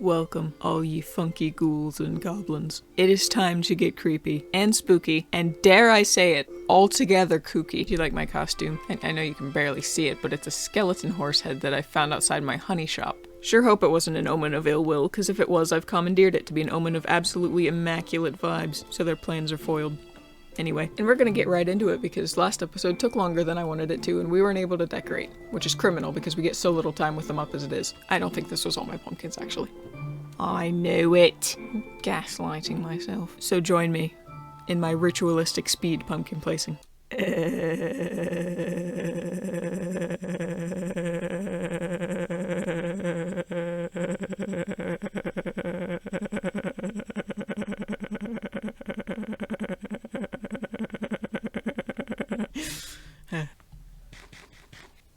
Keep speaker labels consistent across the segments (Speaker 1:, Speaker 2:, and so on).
Speaker 1: Welcome, all ye funky ghouls and goblins. It is time to get creepy and spooky, and dare I say it, altogether kooky. Do you like my costume? I know you can barely see it, but it's a skeleton horse head that I found outside my honey shop. Sure hope it wasn't an omen of ill will, because if it was, I've commandeered it to be an omen of absolutely immaculate vibes, so their plans are foiled. Anyway, and we're gonna get right into it because last episode took longer than I wanted it to and we weren't able to decorate, which is criminal because we get so little time with them up as it is. I don't think this was all my pumpkins, actually. I knew it. Gaslighting myself. So join me in my ritualistic speed pumpkin placing.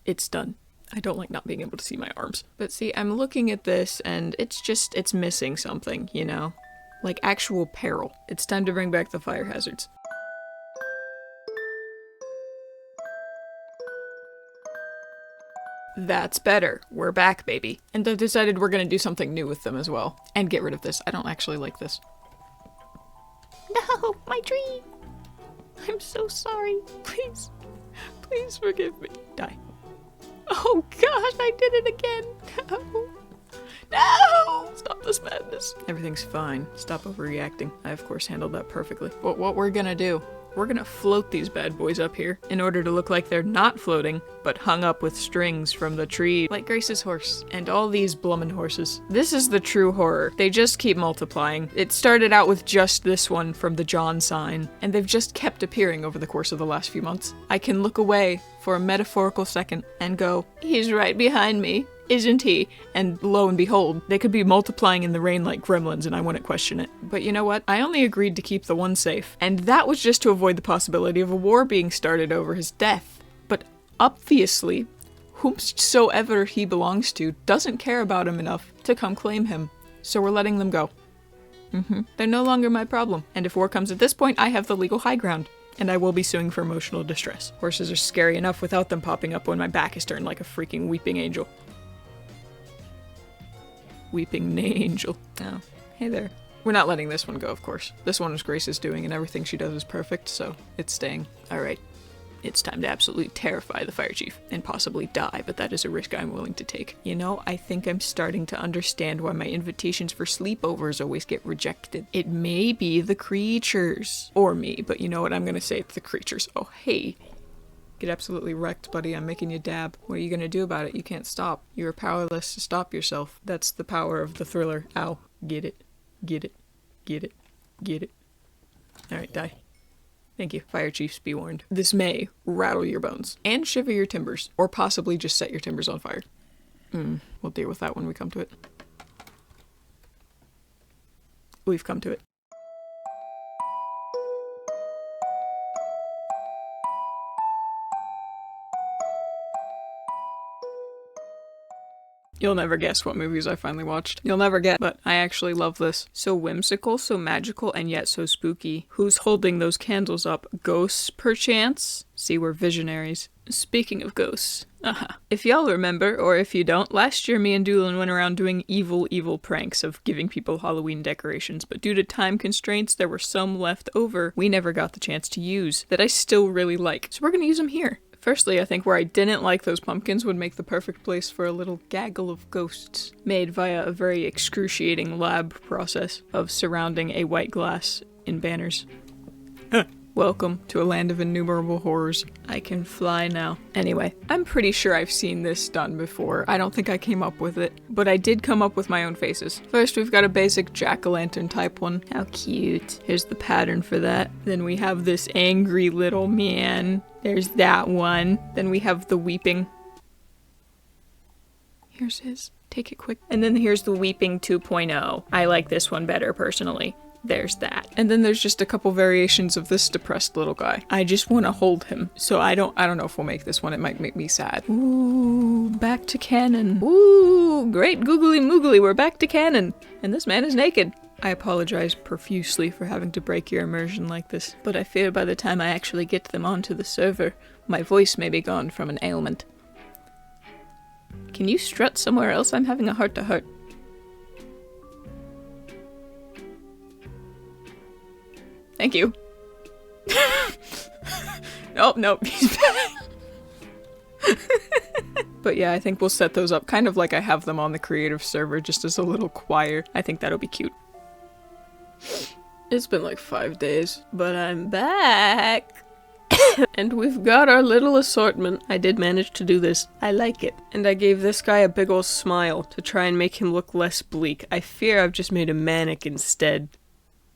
Speaker 1: It's done. I don't like not being able to see my arms. But see, I'm looking at this and it's missing something, you know? Like actual peril. It's time to bring back the fire hazards. That's better. We're back, baby. And I've decided we're gonna do something new with them as well. And get rid of this. I don't actually like this. No, my tree! I'm so sorry. Please forgive me. Die. Oh gosh, I did it again! No! No! Stop this madness. Everything's fine. Stop overreacting. I of course handled that perfectly. But what we're gonna do, we're gonna float these bad boys up here in order to look like they're not floating, but hung up with strings from the tree, like Grace's horse, and all these blummin' horses. This is the true horror. They just keep multiplying. It started out with just this one from the John sign, and they've just kept appearing over the course of the last few months. I can look away for a metaphorical second and go, he's right behind me, isn't he? And lo and behold, they could be multiplying in the rain like gremlins and I wouldn't question it. But you know what? I only agreed to keep the one safe, and that was just to avoid the possibility of a war being started over his death. But obviously, whomsoever he belongs to doesn't care about him enough to come claim him. So we're letting them go. They're no longer my problem. And if war comes at this point, I have the legal high ground. And I will be suing for emotional distress. Horses are scary enough without them popping up when my back is turned like a freaking weeping angel. Weeping angel. Oh, hey there. We're not letting this one go, of course. This one is Grace's doing and everything she does is perfect, so it's staying. Alright. It's time to absolutely terrify the fire chief, and possibly die, but that is a risk I'm willing to take. You know, I think I'm starting to understand why my invitations for sleepovers always get rejected. It may be the creatures. Or me, but you know what, I'm gonna say it's the creatures. Oh, hey. Get absolutely wrecked, buddy. I'm making you dab. What are you gonna do about it? You can't stop. You are powerless to stop yourself. That's the power of the thriller. Ow. Get it. Get it. Get it. Get it. Alright, die. Thank you. Fire chiefs, be warned. This may rattle your bones and shiver your timbers, or possibly just set your timbers on fire. We'll deal with that when we come to it. We've come to it. You'll never guess what movies I finally watched. You'll never get, but I actually love this. So whimsical, so magical, and yet so spooky. Who's holding those candles up? Ghosts, perchance? See, we're visionaries. Speaking of ghosts. If y'all remember, or if you don't, last year me and Doolin went around doing evil pranks of giving people Halloween decorations, but due to time constraints, there were some left over we never got the chance to use that I still really like. So we're gonna use them here. Firstly, I think where I didn't like those pumpkins would make the perfect place for a little gaggle of ghosts, made via a very excruciating lab process of surrounding a white glass in banners. Welcome to a land of innumerable horrors. I can fly now. Anyway, I'm pretty sure I've seen this done before. I don't think I came up with it, but I did come up with my own faces. First, we've got a basic jack-o'-lantern type one. How cute. Here's the pattern for that. Then we have this angry little man. There's that one. Then we have the weeping. Here's his. Take it quick. And then here's the weeping 2.0. I like this one better, personally. There's that. And then there's just a couple variations of this depressed little guy. I just want to hold him. So I don't know if we'll make this one. It might make me sad. Ooh, back to canon. Ooh, great googly moogly. We're back to canon. And this man is naked. I apologize profusely for having to break your immersion like this, but I fear by the time I actually get them onto the server, my voice may be gone from an ailment. Can you strut somewhere else? I'm having a heart-to-heart. Thank you. Nope, he's back. But yeah, I think we'll set those up kind of like I have them on the creative server, just as a little choir. I think that'll be cute. It's been like 5 days, but I'm back. And we've got our little assortment. I did manage to do this. I like it. And I gave this guy a big ol' smile to try and make him look less bleak. I fear I've just made a manic instead.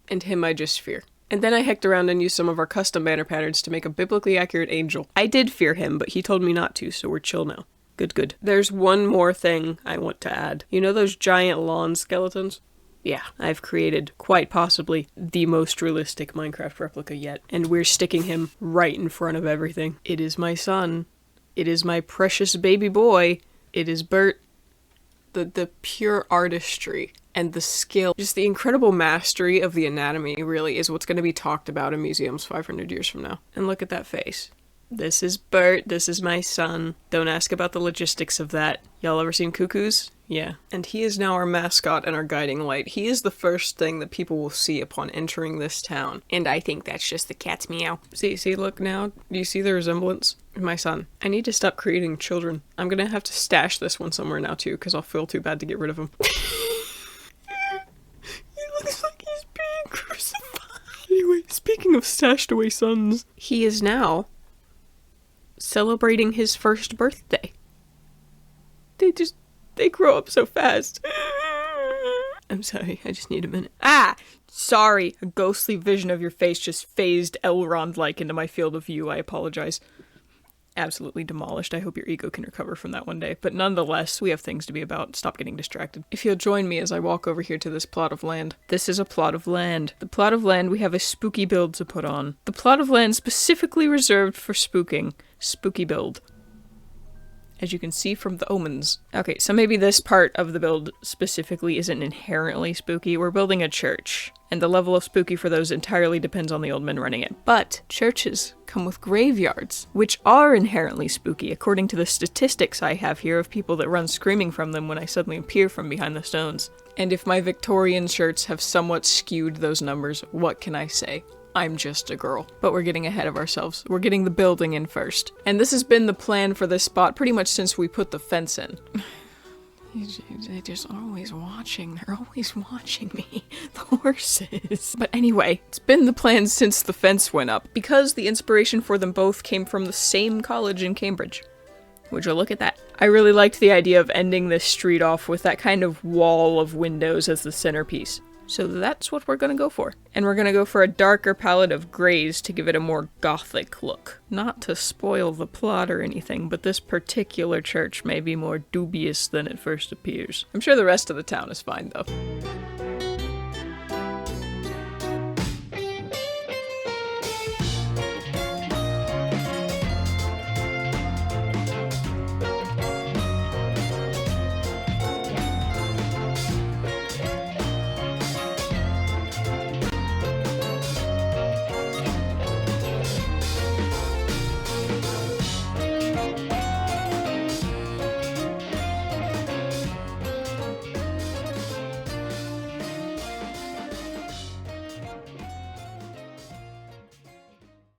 Speaker 1: And him I just fear. And then I hecked around and used some of our custom banner patterns to make a biblically accurate angel. I did fear him, but he told me not to, so we're chill now. Good. There's one more thing I want to add. You know those giant lawn skeletons? Yeah, I've created, quite possibly, the most realistic Minecraft replica yet. And we're sticking him right in front of everything. It is my son. It is my precious baby boy. It is Bert. The pure artistry and the skill, just the incredible mastery of the anatomy really is what's going to be talked about in museums 500 years from now. And look at that face. This is Bert, this is my son. Don't ask about the logistics of that. Y'all ever seen cuckoos? Yeah. And he is now our mascot and our guiding light. He is the first thing that people will see upon entering this town. And I think that's just the cat's meow. See, look now? Do you see the resemblance? My son. I need to stop creating children. I'm gonna have to stash this one somewhere now too, because I'll feel too bad to get rid of him. He looks like he's being crucified. Anyway, speaking of stashed away sons, he is now celebrating his first birthday. They grow up so fast. I'm sorry, I just need a minute. Sorry, a ghostly vision of your face just phased Elrond-like into my field of view. I apologize. Absolutely demolished. I hope your ego can recover from that one day. But nonetheless, we have things to be about. Stop getting distracted. If you'll join me as I walk over here to this plot of land. This is a plot of land. The plot of land, we have a spooky build to put on. The plot of land specifically reserved for spooking. Spooky build. As you can see from the omens. Okay, so maybe this part of the build specifically isn't inherently spooky. We're building a church, and the level of spooky for those entirely depends on the old men running it. But churches come with graveyards, which are inherently spooky, according to the statistics I have here of people that run screaming from them when I suddenly appear from behind the stones. And if my Victorian shirts have somewhat skewed those numbers, what can I say? I'm just a girl. But we're getting ahead of ourselves. We're getting the building in first. And this has been the plan for this spot pretty much since we put the fence in. They're just always watching. They're always watching me. The horses. But anyway, it's been the plan since the fence went up, because the inspiration for them both came from the same college in Cambridge. Would you look at that? I really liked the idea of ending this street off with that kind of wall of windows as the centerpiece. So that's what we're gonna go for. And we're gonna go for a darker palette of grays to give it a more gothic look. Not to spoil the plot or anything, but this particular church may be more dubious than it first appears. I'm sure the rest of the town is fine though.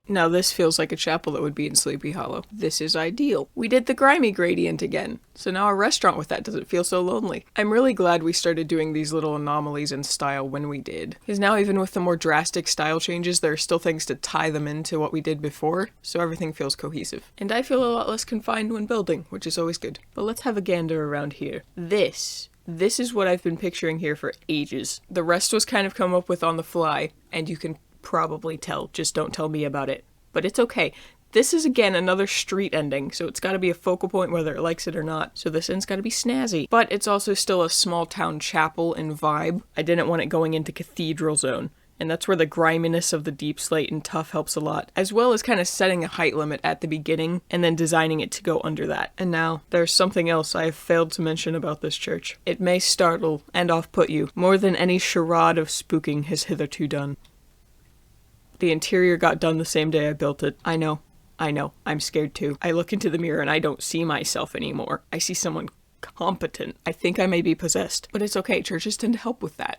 Speaker 1: Now this feels like a chapel that would be in Sleepy Hollow. This is ideal. We did the grimy gradient again, so now a restaurant with that doesn't feel so lonely. I'm really glad we started doing these little anomalies in style when we did, because now even with the more drastic style changes, there are still things to tie them into what we did before, so everything feels cohesive. And I feel a lot less confined when building, which is always good. But let's have a gander around here. This is what I've been picturing here for ages. The rest was kind of come up with on the fly, and you can probably tell, just don't tell me about it. But it's okay. This is again another street ending, so it's gotta be a focal point whether it likes it or not. So this end's gotta be snazzy. But it's also still a small town chapel in vibe. I didn't want it going into cathedral zone. And that's where the griminess of the deep slate and tuff helps a lot, as well as kind of setting a height limit at the beginning and then designing it to go under that. And now, there's something else I have failed to mention about this church. It may startle and off-put you more than any charade of spooking has hitherto done. The interior got done the same day I built it. I know, I'm scared too. I look into the mirror and I don't see myself anymore. I see someone competent. I think I may be possessed, but it's okay, churches tend to help with that.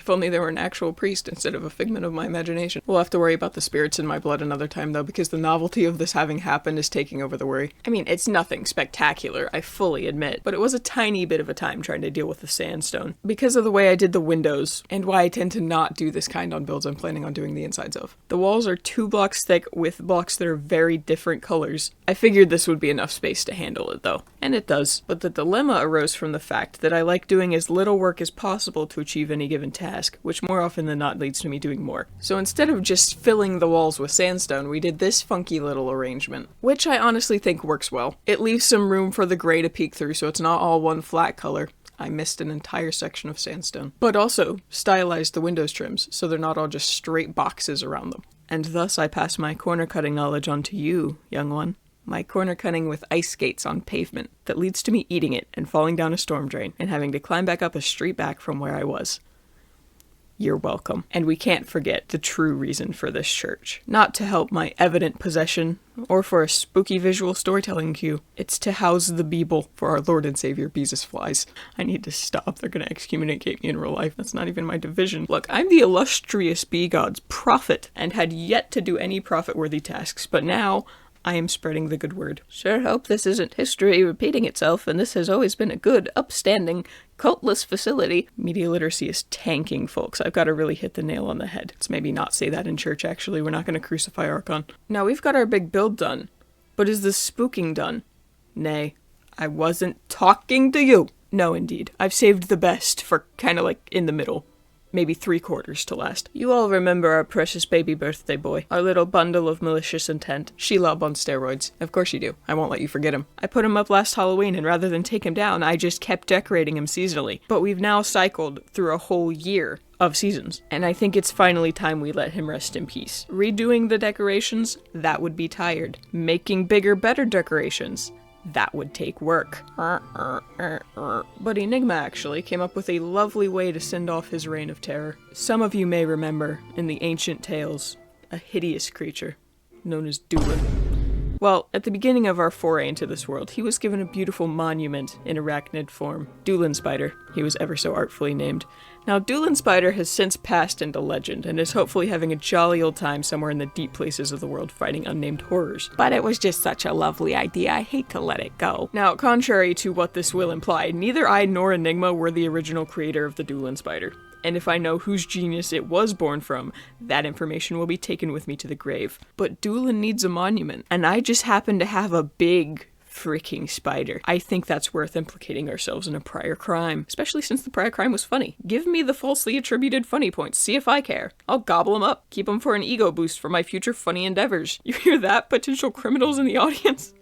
Speaker 1: If only there were an actual priest instead of a figment of my imagination. We'll have to worry about the spirits in my blood another time though, because the novelty of this having happened is taking over the worry. I mean, it's nothing spectacular, I fully admit, but it was a tiny bit of a time trying to deal with the sandstone. Because of the way I did the windows, and why I tend to not do this kind on builds I'm planning on doing the insides of. The walls are 2 blocks thick with blocks that are very different colors. I figured this would be enough space to handle it though, and it does. But the dilemma arose from the fact that I like doing as little work as possible to achieve any given task, which more often than not leads to me doing more. So instead of just filling the walls with sandstone, we did this funky little arrangement, which I honestly think works well. It leaves some room for the gray to peek through so it's not all one flat color. I missed an entire section of sandstone. But also stylized the windows trims so they're not all just straight boxes around them. And thus I pass my corner cutting knowledge on to you, young one. My corner cutting with ice skates on pavement that leads to me eating it and falling down a storm drain and having to climb back up a street back from where I was. You're welcome. And we can't forget the true reason for this church. Not to help my evident possession, or for a spooky visual storytelling cue. It's to house the Beeble for our Lord and Savior Beezus Flies. I need to stop. They're gonna excommunicate me in real life. That's not even my division. Look, I'm the illustrious bee god's prophet, and had yet to do any prophet-worthy tasks, but now I am spreading the good word. Sure hope this isn't history repeating itself, and this has always been a good, upstanding, cultless facility. Media literacy is tanking, folks. I've got to really hit the nail on the head. Let's maybe not say that in church, actually. We're not going to crucify Archon. Now, we've got our big build done, but is the spooking done? Nay, I wasn't talking to you. No, indeed. I've saved the best for kind of like in the middle. Maybe 3/4 to last. You all remember our precious baby birthday boy. Our little bundle of malicious intent. Shelob on steroids. Of course you do. I won't let you forget him. I put him up last Halloween, and rather than take him down, I just kept decorating him seasonally. But we've now cycled through a whole year of seasons, and I think it's finally time we let him rest in peace. Redoing the decorations? That would be tired. Making bigger, better decorations? That would take work. But Enigma actually came up with a lovely way to send off his reign of terror. Some of you may remember, in the ancient tales, a hideous creature known as Doolin. Well, at the beginning of our foray into this world, he was given a beautiful monument in arachnid form. Doolin Spider, he was ever so artfully named. Now, Doolin Spider has since passed into legend, and is hopefully having a jolly old time somewhere in the deep places of the world fighting unnamed horrors. But it was just such a lovely idea, I hate to let it go. Now, contrary to what this will imply, neither I nor Enigma were the original creator of the Doolin Spider. And if I know whose genius it was born from, that information will be taken with me to the grave. But Doolin needs a monument, and I just happen to have a big freaking spider. I think that's worth implicating ourselves in a prior crime, especially since the prior crime was funny. Give me the falsely attributed funny points, see if I care. I'll gobble them up, keep them for an ego boost for my future funny endeavors. You hear that, potential criminals in the audience?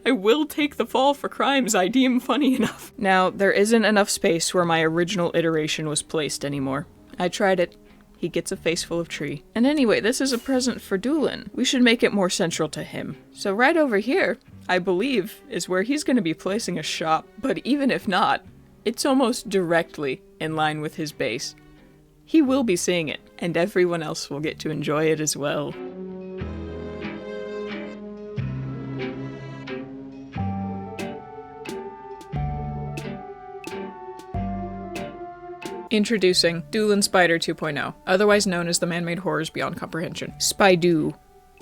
Speaker 1: I will take the fall for crimes I deem funny enough. Now, there isn't enough space where my original iteration was placed anymore. I tried it. He gets a face full of tree. And anyway, this is a present for Doolin. We should make it more central to him. So right over here, I believe, is where he's going to be placing a shop. But even if not, it's almost directly in line with his base. He will be seeing it, and everyone else will get to enjoy it as well. Introducing Doolin Spider 2.0, otherwise known as the man-made horrors beyond comprehension. Spidoo.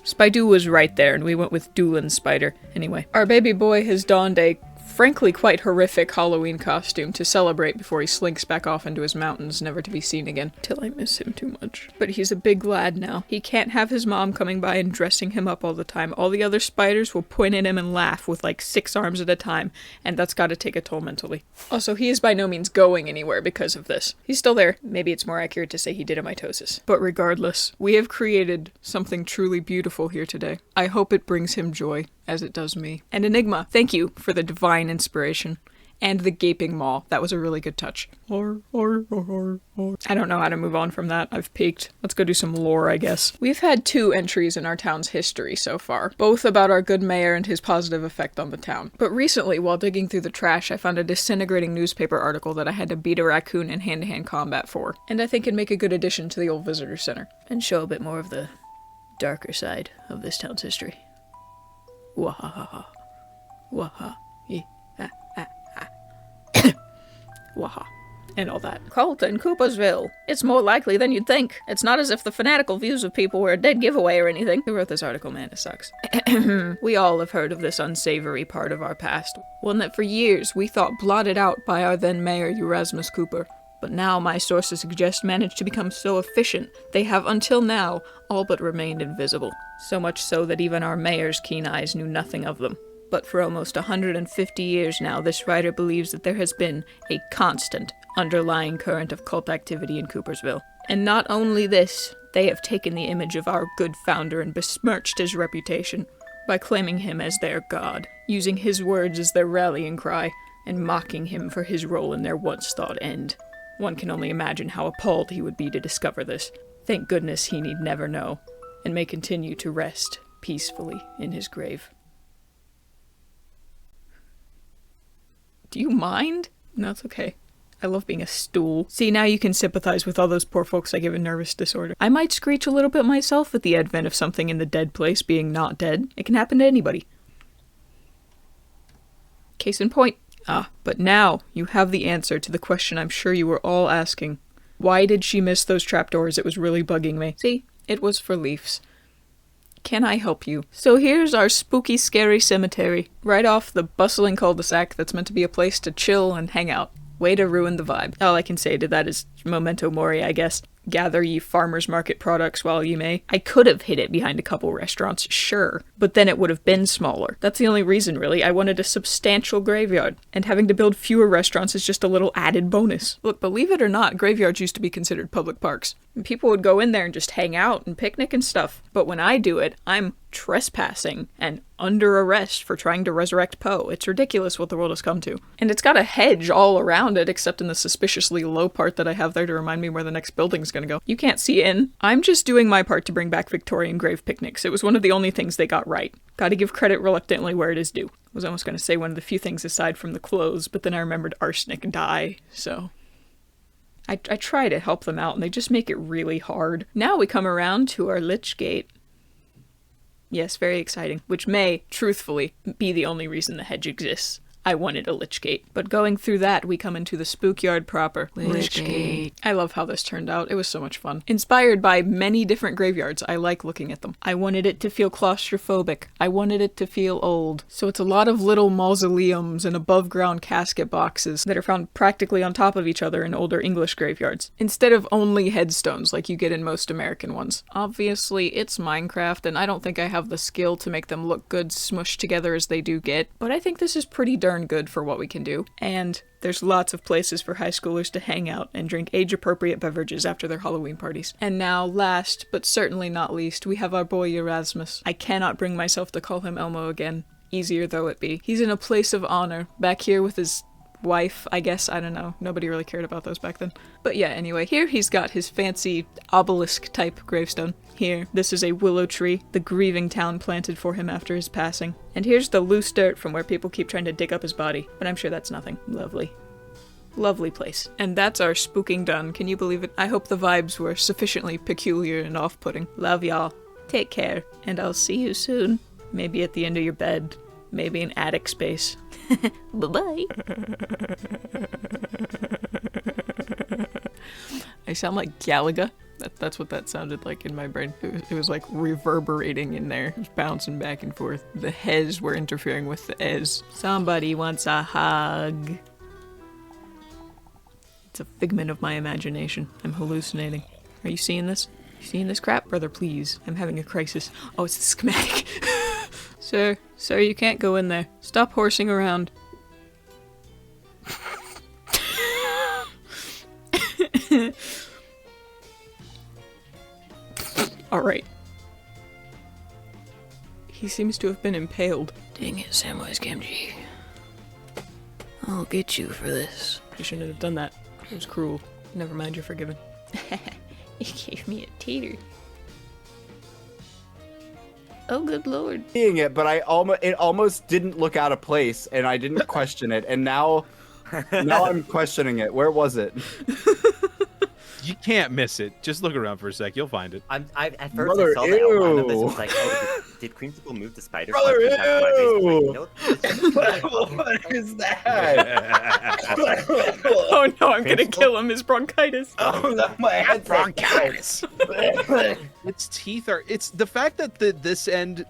Speaker 1: Spidoo was right there, and we went with Doolin Spider. Anyway, our baby boy has donned a frankly quite horrific Halloween costume to celebrate before he slinks back off into his mountains, never to be seen again. Till I miss him too much. But he's a big lad now. He can't have his mom coming by and dressing him up all the time. All the other spiders will point at him and laugh with like 6 arms at a time, and that's gotta take a toll mentally. Also, he is by no means going anywhere because of this. He's still there. Maybe it's more accurate to say he did a mitosis. But regardless, we have created something truly beautiful here today. I hope it brings him joy, as it does me. And Enigma, thank you for the divine inspiration. And the gaping maw. That was a really good touch. I don't know how to move on from that. I've peaked. Let's go do some lore, I guess. We've had 2 entries in our town's history so far, both about our good mayor and his positive effect on the town. But recently, while digging through the trash, I found a disintegrating newspaper article that I had to beat a raccoon in hand-to-hand combat for, and I think it'd make a good addition to the old visitor center, and show a bit more of the darker side of this town's history. Wahaha. Waha. Waha. and all that. Cult in Coopersville. It's more likely than you'd think. It's not as if the fanatical views of people were a dead giveaway or anything. Who wrote this article, man? It sucks. We all have heard of this unsavory part of our past. One that for years we thought blotted out by our then mayor, Erasmus Cooper. But now my sources suggest managed to become so efficient, they have until now all but remained invisible. So much so that even our mayor's keen eyes knew nothing of them. But for almost 150 years now, this writer believes that there has been a constant underlying current of cult activity in Coopersville. And not only this, they have taken the image of our good founder and besmirched his reputation by claiming him as their god, using his words as their rallying cry, and mocking him for his role in their once-thought end. One can only imagine how appalled he would be to discover this. Thank goodness he need never know, and may continue to rest peacefully in his grave. Do you mind? No, it's okay. I love being a stool. See, now you can sympathize with all those poor folks I give a nervous disorder. I might screech a little bit myself at the advent of something in the dead place being not dead. It can happen to anybody. Case in point. But now you have the answer to the question I'm sure you were all asking. Why did she miss those trapdoors? It was really bugging me. See, it was for Leafs. Can I help you? So here's our spooky, scary cemetery, right off the bustling cul-de-sac that's meant to be a place to chill and hang out. Way to ruin the vibe. All I can say to that is memento mori, I guess. Gather ye farmers market products while ye may. I could have hid it behind a couple restaurants, sure, but then it would have been smaller. That's the only reason, really. I wanted a substantial graveyard, and having to build fewer restaurants is just a little added bonus. Look, believe it or not, graveyards used to be considered public parks. And people would go in there and just hang out and picnic and stuff. But when I do it, I'm trespassing and under arrest for trying to resurrect Poe. It's ridiculous what the world has come to. And it's got a hedge all around it, except in the suspiciously low part that I have there to remind me where the next building's gonna go. You can't see in. I'm just doing my part to bring back Victorian grave picnics. It was one of the only things they got right. Gotta give credit reluctantly where it is due. I was almost gonna say one of the few things aside from the clothes, but then I remembered arsenic dye, so... I try to help them out, and they just make it really hard. Now we come around to our Lich Gate. Yes, very exciting. Which may, truthfully, be the only reason the hedge exists. I wanted a Lich Gate. But going through that, we come into the Spookyard proper.
Speaker 2: Lich Gate.
Speaker 1: I love how this turned out. It was so much fun. Inspired by many different graveyards, I like looking at them. I wanted it to feel claustrophobic. I wanted it to feel old. So it's a lot of little mausoleums and above-ground casket boxes that are found practically on top of each other in older English graveyards, instead of only headstones like you get in most American ones. Obviously, it's Minecraft, and I don't think I have the skill to make them look good smushed together as they do get, but I think this is pretty darn good for what we can do. And there's lots of places for high schoolers to hang out and drink age-appropriate beverages after their Halloween parties. And now, last, but certainly not least, we have our boy Erasmus. I cannot bring myself to call him Elmo again, easier though it be. He's in a place of honor, back here with his wife, I guess. I don't know. Nobody really cared about those back then. But yeah, anyway, here he's got his fancy obelisk-type gravestone. Here, this is a willow tree, the grieving town planted for him after his passing. And here's the loose dirt from where people keep trying to dig up his body. But I'm sure that's nothing. Lovely. Lovely place. And that's our spooking done. Can you believe it? I hope the vibes were sufficiently peculiar and off-putting. Love y'all. Take care. And I'll see you soon. Maybe at the end of your bed. Maybe in attic space. Bye-bye. I sound like Galaga. That's what that sounded like in my brain. It was like reverberating in there, just bouncing back and forth. The hes were interfering with the es. Somebody wants a hug. It's a figment of my imagination. I'm hallucinating. Are you seeing this? You seeing this crap? Brother, please. I'm having a crisis. Oh, it's the schematic. Sir, you can't go in there. Stop horsing around. Alright. He seems to have been impaled.
Speaker 2: Dang it, Samwise Gamgee. I'll get you for this.
Speaker 1: You shouldn't have done that. It was cruel. Never mind, you're forgiven.
Speaker 2: You gave me a tater. Oh, good lord.
Speaker 3: Seeing it, but it almost didn't look out of place, and I didn't question it, and now I'm questioning it. Where was it?
Speaker 4: You can't miss it. Just look around for a sec. You'll find it.
Speaker 5: At first
Speaker 3: Brother,
Speaker 5: I saw the outline of this
Speaker 3: ew.
Speaker 5: and was like, oh, did Creamsicle move the spider?
Speaker 3: Brother,
Speaker 5: Like,
Speaker 3: ew.
Speaker 5: what is that?
Speaker 3: What is that?
Speaker 1: Oh no, I'm gonna
Speaker 5: Principal?
Speaker 1: kill him. His bronchitis.
Speaker 3: Oh no, my head's
Speaker 4: Bronchitis. Its teeth are. It's the fact that this end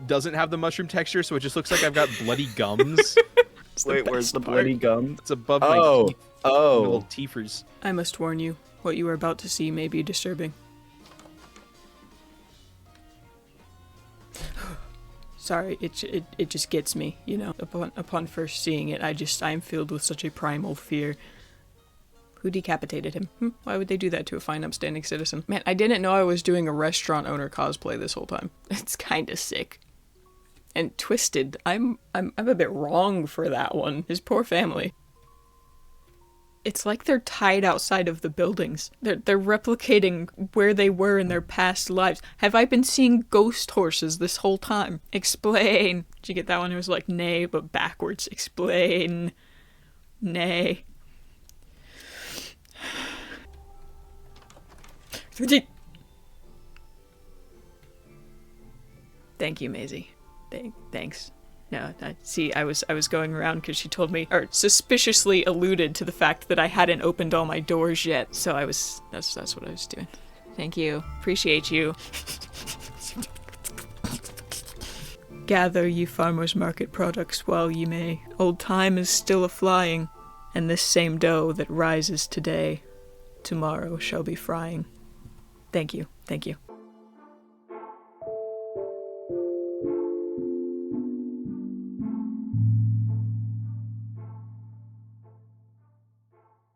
Speaker 4: doesn't have the mushroom texture, so it just looks like I've got bloody gums.
Speaker 1: It's the
Speaker 3: Wait, where's
Speaker 1: best
Speaker 3: the
Speaker 1: part.
Speaker 3: bloody gum?
Speaker 4: It's above my
Speaker 3: Oh,
Speaker 4: teeth. Little
Speaker 3: oh.
Speaker 4: teethers.
Speaker 1: I must warn you, what you are about to see may be disturbing. Sorry, it just gets me, you know. Upon first seeing it, I am filled with such a primal fear. Who decapitated him? Why would they do that to a fine, upstanding citizen? Man, I didn't know I was doing a restaurant owner cosplay this whole time. It's kind of sick. And twisted. I'm a bit wrong for that one. His poor family. It's like they're tied outside of the buildings. They're replicating where they were in their past lives. Have I been seeing ghost horses this whole time? Explain. Did you get that one? It was like nay, but backwards. Explain. Nay. Thank you, Maisie. Thanks. No, see, I was going around because she told me, or suspiciously alluded to the fact that I hadn't opened all my doors yet. So that's what I was doing. Thank you. Appreciate you. Gather ye farmers' market products while ye may. Old time is still a-flying, and this same dough that rises today, tomorrow shall be frying. Thank you. Thank you.